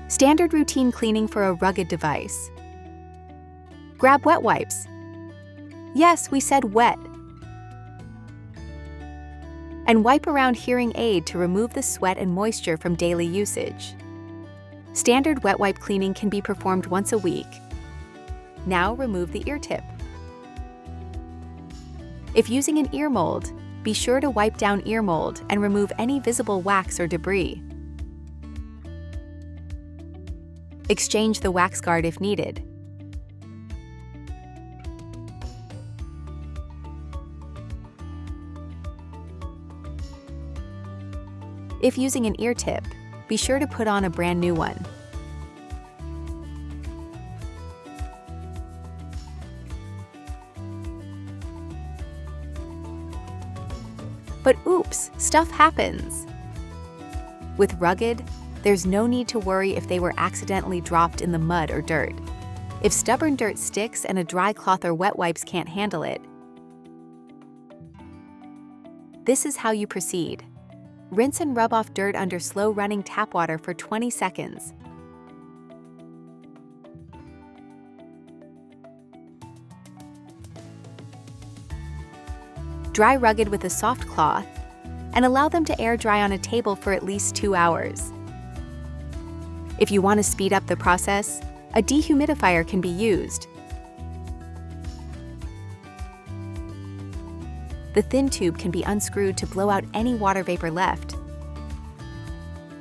Standard routine cleaning for a rugged device. Grab wet wipes. Yes, we said wet. And wipe around hearing aid to remove the sweat and moisture from daily usage. Standard wet wipe cleaning can be performed once a week. Now remove the ear tip. If using an ear mold, be sure to wipe down ear mold and remove any visible wax or debris. Exchange the wax guard if needed. If using an ear tip, be sure to put on a brand new one. But oops, stuff happens. With Rugged, there's no need to worry if they were accidentally dropped in the mud or dirt. If stubborn dirt sticks and a dry cloth or wet wipes can't handle it, this is how you proceed. Rinse and rub off dirt under slow-running tap water for 20 seconds. Dry Rugged with a soft cloth, and allow them to air dry on a table for at least 2 hours. If you want to speed up the process, a dehumidifier can be used. The thin tube can be unscrewed to blow out any water vapor left.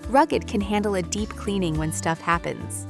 Rugged can handle a deep cleaning when stuff happens.